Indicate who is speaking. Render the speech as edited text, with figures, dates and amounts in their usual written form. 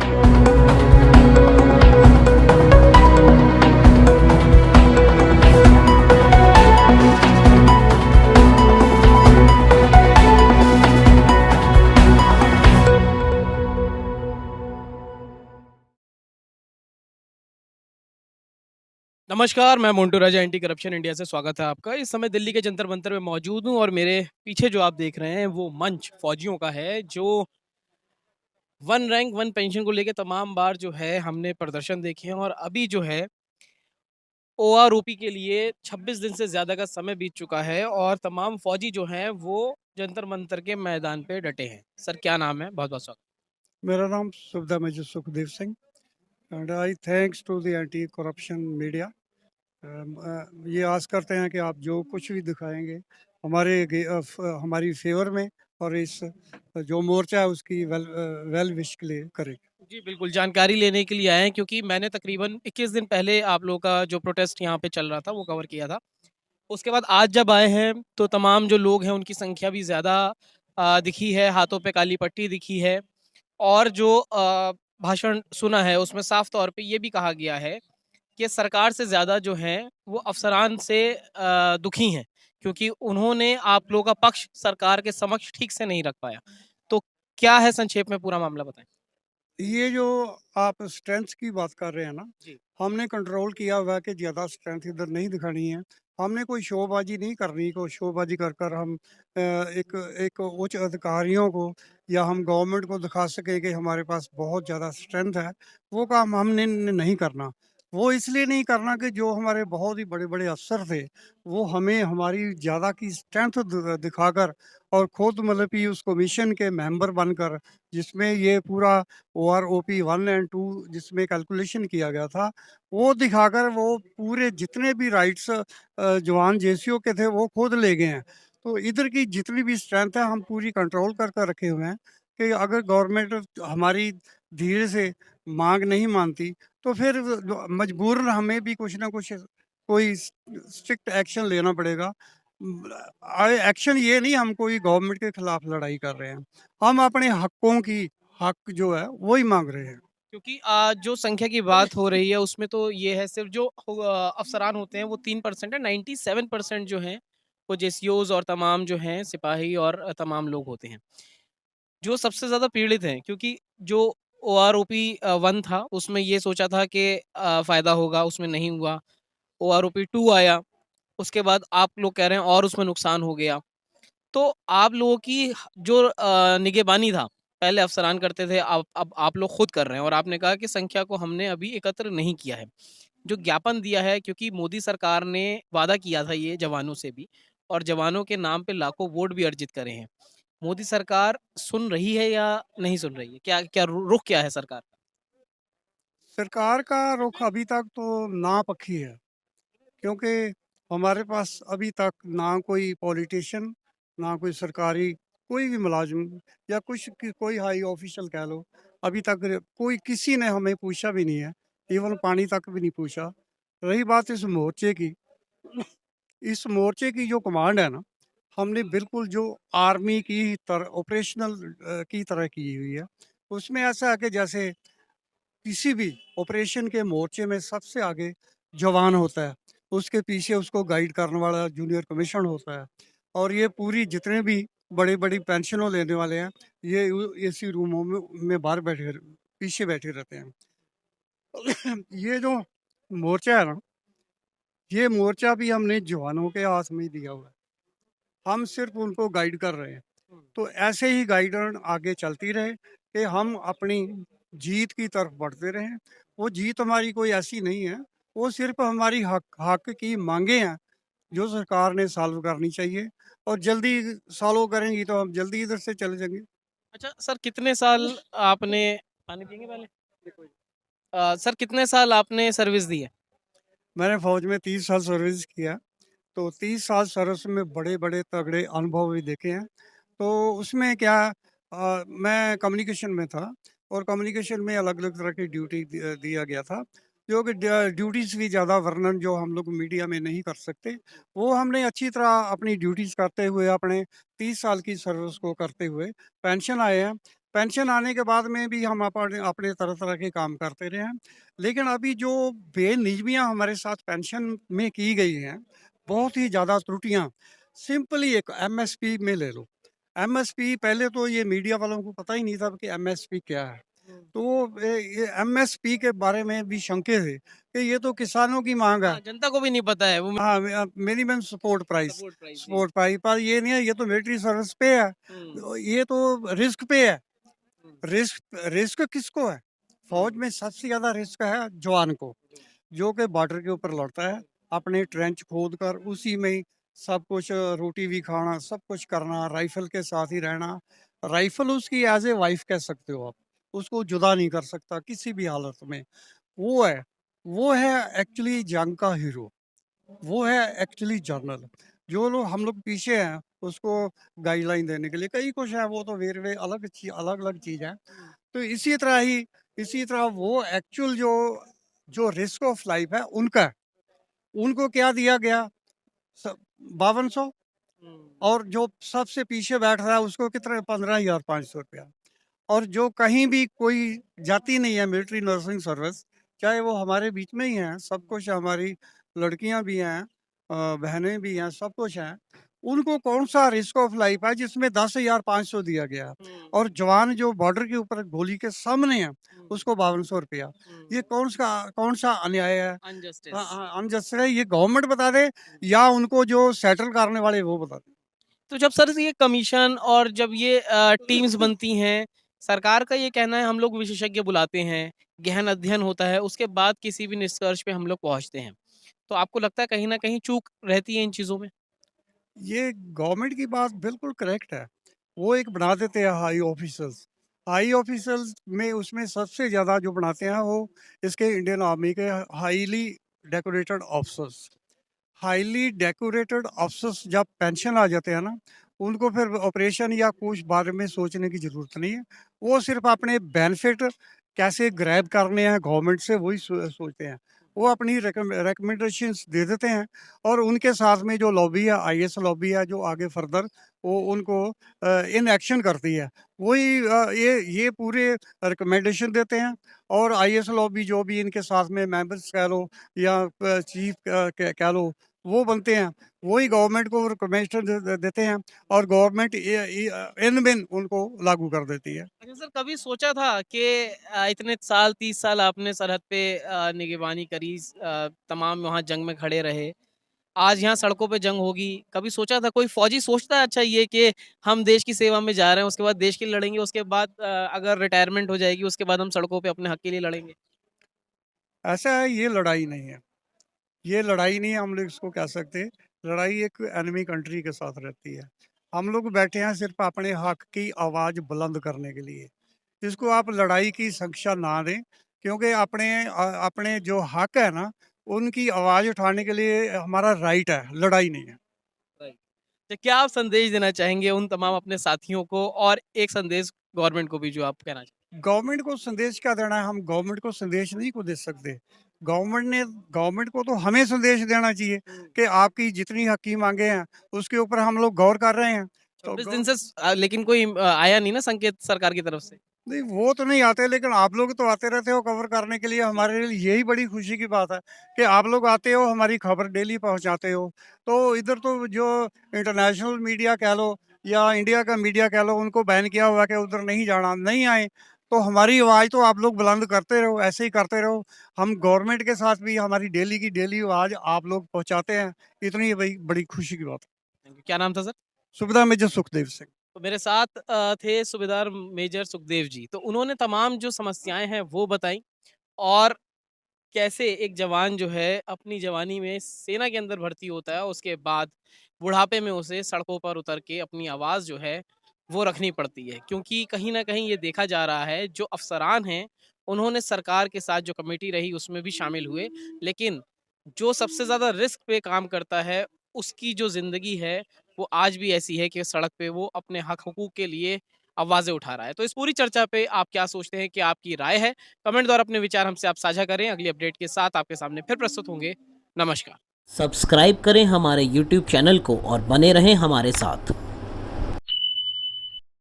Speaker 1: नमस्कार, मैं मोंटू राजा anti corruption India से स्वागत है आपका। इस समय दिल्ली के जंतर मंतर में मौजूद हूँ और मेरे पीछे जो आप देख रहे हैं वो मंच फौजियों का है, जो वन रैंक वन पेंशन को लेके तमाम बार जो है हमने प्रदर्शन देखे हैं और अभी जो है ओआरओपी के लिए 26 दिन से ज़्यादा का समय बीत चुका है और तमाम फौजी जो हैं वो जंतर मंतर के मैदान पे डटे हैं। सर क्या नाम है? बहुत बहुत स्वागत।
Speaker 2: मेरा नाम Suvidha major Sukhdev Singh and I thanks to the anti corruption media. ये आस करते हैं कि आप जो कुछ भी दिखाएंगे हमारी फेवर में और इस जो मोर्चा है उसकी वेल विश के लिए करेंगे।
Speaker 1: जी बिल्कुल, जानकारी लेने के लिए आए हैं क्योंकि मैंने तकरीबन 21 दिन पहले आप लोगों का जो प्रोटेस्ट यहाँ पे चल रहा था वो कवर किया था। उसके बाद आज जब आए हैं तो तमाम जो लोग हैं उनकी संख्या भी ज़्यादा दिखी है, हाथों पे काली पट्टी दिखी है और जो भाषण सुना है उसमें साफ तौर पे ये भी कहा गया है कि सरकार से ज़्यादा जो हैं वो अफसरान से दुखी हैं क्योंकि उन्होंने आप लोगों का पक्ष सरकार के समक्ष ठीक से नहीं रख पाया। तो क्या है संक्षेप में पूरा मामला बताएं?
Speaker 2: ये जो आप स्ट्रेंथ की बात कर रहे हैं ना,
Speaker 1: जी।
Speaker 2: हमने कंट्रोल किया हुआ है कि ज़्यादा स्ट्रेंथ इधर नहीं दिखानी है। हमने कोई शोबाजी नहीं करनी, कोई शोबाजी कर कर हम एक एक उच्च अधिकारियों को या हम गवर्नमेंट को दिखा सकें कि हमारे पास बहुत ज़्यादा स्ट्रेंथ है, वो काम हमने नहीं करना। वो इसलिए नहीं करना कि जो हमारे बहुत ही बड़े-बड़े अफ़सर थे, वो हमें हमारी ज़्यादा की स्ट्रेंथ दिखाकर और खुद मतलब कि उस कमीशन के मेंबर बनकर, जिसमें ये पूरा ओआरओपी 1 एंड 2 जिसमें कैलकुलेशन किया गया था, वो दिखाकर वो पूरे जितने भी राइट्स जवान जेसीओ के थे वो खुद ले गए हैं। तो इधर की जितनी भी स्ट्रेंथ है हम पूरी कंट्रोल कर कर रखे हुए हैं कि अगर गवर्नमेंट हमारी धीरे से माँग नहीं मानती तो फिर मजबूरन हमें भी कुछ ना कुछ कोई स्ट्रिक्ट एक्शन लेना पड़ेगा। एक्शन ये नहीं हम कोई गवर्नमेंट के खिलाफ लड़ाई कर रहे हैं, हम अपने हकों की हक जो है वही मांग रहे हैं।
Speaker 1: क्योंकि जो संख्या की बात हो रही है उसमें तो ये है सिर्फ जो अफसरान होते हैं वो 3% है, 97% जो हैं वो जेसीओज और तमाम जो हैं सिपाही और तमाम लोग होते हैं जो सबसे ज़्यादा पीड़ित हैं क्योंकि जो ओआरओपी 1 था उसमें ये सोचा था कि फ़ायदा होगा, उसमें नहीं हुआ। ओआरओपी 2 आया, उसके बाद आप लोग कह रहे हैं और उसमें नुकसान हो गया। तो आप लोगों की जो निगहबानी था, पहले अफ़सरान करते थे, अब आप लोग खुद कर रहे हैं और आपने कहा कि संख्या को हमने अभी एकत्र नहीं किया है। जो ज्ञापन दिया है क्योंकि मोदी सरकार ने वादा किया था ये जवानों से भी और जवानों के नाम पे लाखों वोट भी अर्जित करे हैं। मोदी सरकार सुन रही है या नहीं सुन रही है? क्या क्या रुख क्या है सरकार का?
Speaker 2: सरकार का रुख अभी तक तो नापक्षी है, क्योंकि हमारे पास अभी तक ना कोई पॉलिटिशियन, ना कोई सरकारी कोई भी मुलाजिम या कोई हाई ऑफिशियल कह लो, अभी तक कोई किसी ने हमें पूछा भी नहीं है, इवन पानी तक भी नहीं पूछा। रही बात इस मोर्चे की, इस मोर्चे की जो कमांड है ना, हमने बिल्कुल जो आर्मी की तरह ऑपरेशनल की तरह की हुई है। उसमें ऐसा है कि जैसे किसी भी ऑपरेशन के मोर्चे में सबसे आगे जवान होता है, उसके पीछे उसको गाइड करने वाला जूनियर कमीशन होता है और ये पूरी जितने भी बड़ी-बड़ी पेंशनों लेने वाले हैं, ये एसी रूमों में बाहर पीछे बैठे रहते हैं। ये जो मोर्चा है ना, ये मोर्चा भी हमने जवानों के हाथ में ही दिया हुआ है। हम सिर्फ उनको गाइड कर रहे हैं। तो ऐसे ही गाइडलाइन आगे चलती रहे कि हम अपनी जीत की तरफ बढ़ते रहें। वो जीत हमारी कोई ऐसी नहीं है, वो सिर्फ हमारी हक हक की मांगे हैं जो सरकार ने सॉल्व करनी चाहिए और जल्दी सॉल्व करेंगी तो हम जल्दी इधर से चले जाएंगे।
Speaker 1: अच्छा सर कितने साल आपने पानी पिएँगे पहले? सर कितने साल आपने सर्विस दी है?
Speaker 2: मैंने फौज में 30 साल सर्विस किया, तो 30 साल सर्विस में बड़े बड़े तगड़े अनुभव भी देखे हैं। तो उसमें क्या, मैं कम्युनिकेशन में था और कम्युनिकेशन में अलग-अलग तरह की ड्यूटी दिया गया था, जो कि ड्यूटीज़ भी ज़्यादा वर्णन जो हम लोग मीडिया में नहीं कर सकते, वो हमने अच्छी तरह अपनी ड्यूटीज़ करते हुए अपने 30 साल की सर्विस को करते हुए पेंशन आए हैं। पेंशन आने के बाद में भी हम अपने अपने तरह-तरह के काम करते रहे हैं। लेकिन अभी जो बेनिज़मियाँ हमारे साथ पेंशन में की गई हैं, बहुत ही ज़्यादा त्रुटियाँ, सिंपली एक एमएसपी में ले लो। एमएसपी पहले तो ये मीडिया वालों को पता ही नहीं था कि एमएसपी क्या है। तो ये एमएसपी के बारे में भी शंके थे कि ये तो किसानों की माँग है।
Speaker 1: हाँ, जनता को भी नहीं पता है वो
Speaker 2: हाँ, minimum support price,
Speaker 1: support price जी।
Speaker 2: सपोर्ट प्राइस पर ये नहीं है, ये तो मिलिट्री सर्विस पे है।
Speaker 1: हुँ,
Speaker 2: तो ये तो रिस्क पे है।
Speaker 1: हुँ,
Speaker 2: रिस्क रिस्क किसको है?
Speaker 1: हुँ,
Speaker 2: फ़ौज में सबसे ज़्यादा रिस्क है जवान को, जो कि बॉर्डर के ऊपर लड़ता है, अपने ट्रेंच खोद कर उसी में ही सब कुछ रोटी भी खाना, सब कुछ करना, राइफ़ल के साथ ही रहना। राइफ़ल उसकी एज़ ए वाइफ़ कह सकते हो आप, उसको जुदा नहीं कर सकता किसी भी हालत में। वो है, वो है एक्चुअली जंग का हीरो। वो है एक्चुअली जर्नल। जो लोग हम लोग पीछे हैं, उसको गाइडलाइन देने के लिए कई कुछ है, वो तो वेरवे अलग-अलग चीज़ है।
Speaker 1: हुँ,
Speaker 2: तो इसी तरह वो एक्चुअल जो जो रिस्क ऑफ लाइफ है उनका है। उनको क्या दिया गया? स 5200
Speaker 1: हुँ,
Speaker 2: और जो सबसे पीछे बैठ रहा है उसको कितना 15,500 रुपया। और जो कहीं भी कोई जाती नहीं है मिलिट्री नर्सिंग सर्विस, चाहे वो हमारे बीच में ही हैं, सब कुछ हमारी लड़कियां भी हैं, बहनें भी हैं, सब कुछ हैं। उनको कौन-सा रिस्क ऑफ लाइफ है जिसमें 10,500 दिया गया है
Speaker 1: हुँ,
Speaker 2: और जवान जो बॉर्डर के ऊपर गोली के सामने है,
Speaker 1: हुँ,
Speaker 2: उसको 5200 रुपया।
Speaker 1: हुँ,
Speaker 2: ये कौन-सा अन्याय है?
Speaker 1: अनजस्टिस।
Speaker 2: अनजस्ट है, ये गवर्नमेंट बता दे या उनको जो सेटल करने वाले वो बता दें।
Speaker 1: तो जब सर ये कमीशन और जब ये टीम्स बनती हैं, सरकार का ये कहना है हम लोग विशेषज्ञ बुलाते हैं, गहन अध्ययन होता है, उसके बाद किसी भी निष्कर्ष पे हम लोग पहुँचते हैं। तो आपको लगता है कहीं न कहीं चूक रहती है इन चीज़ों में?
Speaker 2: ये गवर्नमेंट की बात बिल्कुल करेक्ट है। वो एक बना देते हैं हाई ऑफिसर्स। हाई ऑफिसर्स में उसमें सबसे ज़्यादा जो बनाते हैं वो इसके इंडियन आर्मी के highly decorated officers. Highly decorated officers जब पेंशन आ जाते हैं ना, उनको फिर ऑपरेशन या कुछ बारे में सोचने की ज़रूरत नहीं है। वो सिर्फ़ अपने बेनिफिट कैसे ग्रैब करने हैं गवर्नमेंट से वही सोचते हैं। वो अपनी रिकमेंडेशंस दे देते हैं और उनके साथ में जो लॉबी है, आईएएस लॉबी है जो आगे फर्दर वो उनको इन एक्शन करती है। वही ये पूरे रिकमेंडेशन देते हैं और आईएएस लॉबी जो भी इनके साथ में मेंबर्स कह लो या चीफ कह लो, वो बनते हैं। वही गवर्नमेंट को रिकमेंडेशन देते हैं और गवर्नमेंट इन बिन उनको लागू कर देती है।
Speaker 1: अच्छा सर, कभी सोचा था कि इतने साल 30 साल आपने सरहद पे निगरानी करी, तमाम वहाँ जंग में खड़े रहे। आज यहाँ सड़कों पे जंग होगी, कभी सोचा था कोई फ़ौजी सोचता है अच्छा ये कि हम देश की सेवा में जा रहे हैं, उसके बाद देश के लिए लड़ेंगे, उसके बाद अगर रिटायरमेंट हो जाएगी, उसके बाद हम सड़कों पे अपने हक के लिए लड़ेंगे?
Speaker 2: ऐसा है, ये लड़ाई नहीं है। ये लड़ाई नहीं है, हम लोग इसको कह सकते। लड़ाई एक एनिमी कंट्री के साथ रहती है। हम लोग बैठे हैं सिर्फ़ अपने हक की आवाज़ बुलंद करने के लिए। इसको आप लड़ाई की संख्या ना दें, क्योंकि अपने जो हक है ना, उनकी आवाज़ उठाने के लिए हमारा राइट है, लड़ाई नहीं है।
Speaker 1: राइट। तो क्या आप संदेश देना चाहेंगे उन तमाम अपने साथियों को और एक संदेश गवर्नमेंट को भी जो आप कहना चाहें?
Speaker 2: गवर्नमेंट को संदेश क्या देना है? हम गवर्नमेंट को संदेश नहीं को दे सकते। गवर्नमेंट को तो हमें संदेश देना चाहिए
Speaker 1: हुँ।
Speaker 2: कि आपकी जितनी हक की माँगे हैं, उसके ऊपर हम लोग गौर कर रहे हैं। तो
Speaker 1: 26 दिन
Speaker 2: गौ
Speaker 1: से लेकिन कोई आया नहीं ना संकेत सरकार की तरफ से?
Speaker 2: नहीं, वो तो नहीं आते, लेकिन आप लोग तो आते रहते हो कवर करने के लिए। हमारे लिए यही बड़ी खुशी की बात है कि आप लोग आते हो, हमारी खबर डेली पहुँचाते हो। तो इधर तो जो इंटरनेशनल मीडिया कह लो या इंडिया का मीडिया कह लो, उनको बैन किया हुआ है कि उधर नहीं जाना, नहीं आए। तो हमारी आवाज़ तो आप लोग बुलंद करते रहो, ऐसे ही करते रहो। हम गवर्नमेंट के साथ भी हमारी डेली की डेली आवाज़ आप लोग पहुँचाते हैं। इतनी बड़ी बड़ी खुशी की बात है।
Speaker 1: Thank you. क्या नाम था सर?
Speaker 2: सुविधा मेजर सुखदेव सिंह।
Speaker 1: तो मेरे साथ थे सूबेदार मेजर सुखदेव जी। तो उन्होंने तमाम जो समस्याएँ हैं वो बताई और कैसे एक जवान जो है अपनी जवानी में सेना के अंदर भर्ती होता है, उसके बाद बुढ़ापे में उसे सड़कों पर उतर के अपनी आवाज़ जो है वो रखनी पड़ती है। क्योंकि कहीं न कहीं ये देखा जा रहा है जो अफ़सरान हैं, उन्होंने सरकार के साथ जो कमेटी रही उसमें भी शामिल हुए। लेकिन जो सबसे ज़्यादा रिस्क पे काम करता है, उसकी जो ज़िंदगी है वो आज भी ऐसी है कि सड़क पे वो अपने हक-हकूक़ के लिए आवाज़ें उठा रहा है। तो इस पूरी चर्चा पे आप क्या सोचते हैं, क्या आपकी राय है? कमेंट द्वारा अपने विचार हमसे आप साझा करें। अगली अपडेट के साथ आपके सामने फिर प्रस्तुत होंगे। नमस्कार।
Speaker 3: सब्सक्राइब करें हमारे YouTube चैनल को और बने रहें हमारे साथ।